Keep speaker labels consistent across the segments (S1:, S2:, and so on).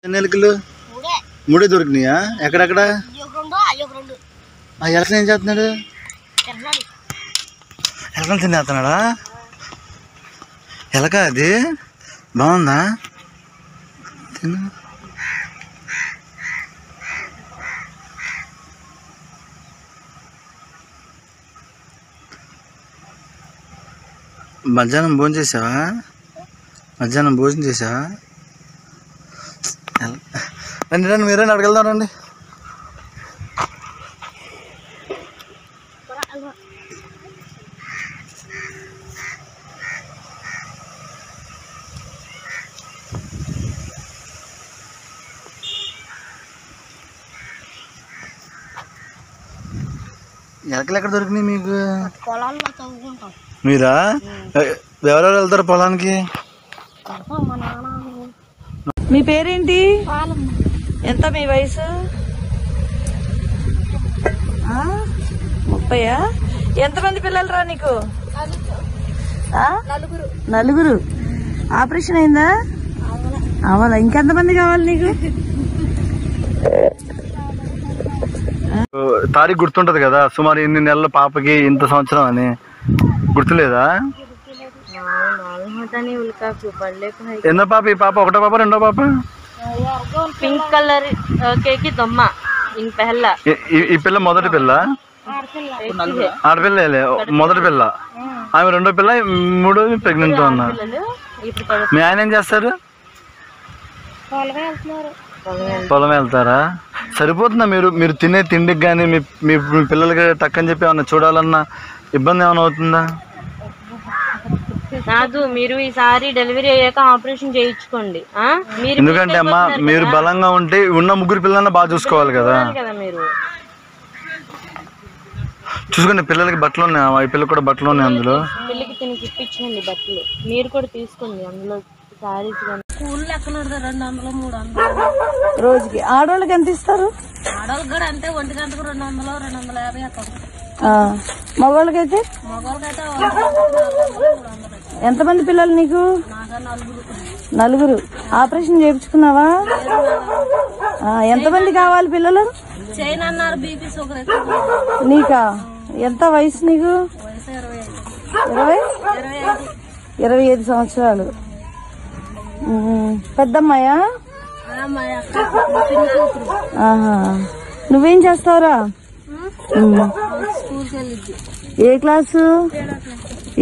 S1: ఎన్ని ఎలుకలు? మూడే దొరికినాయా? ఎక్కడెక్కడ? ఎలకలు ఏం చేస్తున్నాడు? ఎలకలు తినేస్తున్నాడా? ఎలక అది బాగుందా? తిను. మధ్యాహ్నం భోజనం చేసావా? మధ్యాహ్నం భోజనం చేసావా? రండి రండి, మీరే అడగలుగుతాం రండి. ఎలకలు ఎక్కడ దొరికినాయి మీకు? మీరా? ఎవరెవరు వెళ్తారు పొలానికి?
S2: మీ పేరేంటి? ఎంత మీ వయసు? 30. ఎంతమంది పిల్లలు రా నీకు? నలుగురు. ఆపరేషన్ అయిందా? అవలా. ఇంకెంతమంది కావాలి నీకు?
S1: తారీఖు గుర్తుంటది కదా, సుమారు ఇన్ని నెలల పాపకి ఇంత సంవత్సరం అని గుర్తులేదా? ఎన్నో పాప ఈ పాప? ఒకటో పాప రెండో పాప?
S2: పింక్ కలర్ కేకి దొమ్మ.
S1: ఈ పిల్ల మొదటి పిల్ల? ఆడపిల్ల మొదటి పిల్ల. ఆమె రెండో పిల్ల, మూడో ప్రెగ్నెంట్ తో ఉన్నా. మీ ఆయన ఏం చేస్తారు? పొలం వెళ్తారా? సరిపోతుందా? మీరు తినే తిండికి కానీ మీ పిల్లలకి టక్కని చెప్పి ఏమన్నా చూడాలన్నా ఇబ్బంది ఏమైనా అవుతుందా?
S2: కాదు, మీరు ఈసారి డెలివరీ అయ్యాక ఆపరేషన్ చేయించుకోండి.
S1: ఎందుకంటే అమ్మా, మీరు బలంగా ఉంటే ఉన్న ముగ్గురు పిల్లల్ని బాగా చూసుకోవాలి కదా.
S2: మీరు
S1: చూసుకోండి, పిల్లలకి బట్టలు ఉన్నాయి, ఈ పిల్లకి కూడా బట్టలు ఉన్నాయి. అందులో
S2: పిల్లకి తినికి ఇప్పించండి బట్టలు. మీరు కూడా తీసుకోండి అందులో శారీస్. స్కూల్ లెక్కలు 200 300 రోజుకి. ఆడవాళ్ళకి ఎంత ఇస్తారు? ఆడవాళ్ళకి కూడా అంటే 1 గంటకు 200 250 అక్కడ.
S3: మగవాళ్ళకైతే?
S2: మగవాళ్ళకైతే
S3: ఎంతమంది పిల్లలు నీకు? నలుగురు. ఆపరేషన్ చేయించుకున్నావా? ఎంతమంది కావాలి పిల్లలు?
S2: చైన్ అన్నారు, బీపీ షుగర్.
S3: నీకా? ఎంత వయసు నీకు? 25 సంవత్సరాలు. పెద్దమ్మాయా? నువ్వేం చేస్తావురా? ఏ క్లాసు?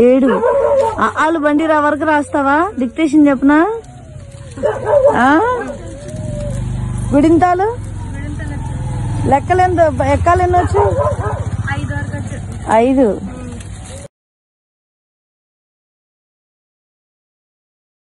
S3: 7. వాళ్ళు బండి వరకు రాస్తావా? డిక్టేషన్ చెప్పనా? గుడింతాలు లెక్కలు ఎంత? ఎక్కాలు ఎన్నొచ్చు?
S2: 5 వరకు.
S3: 5.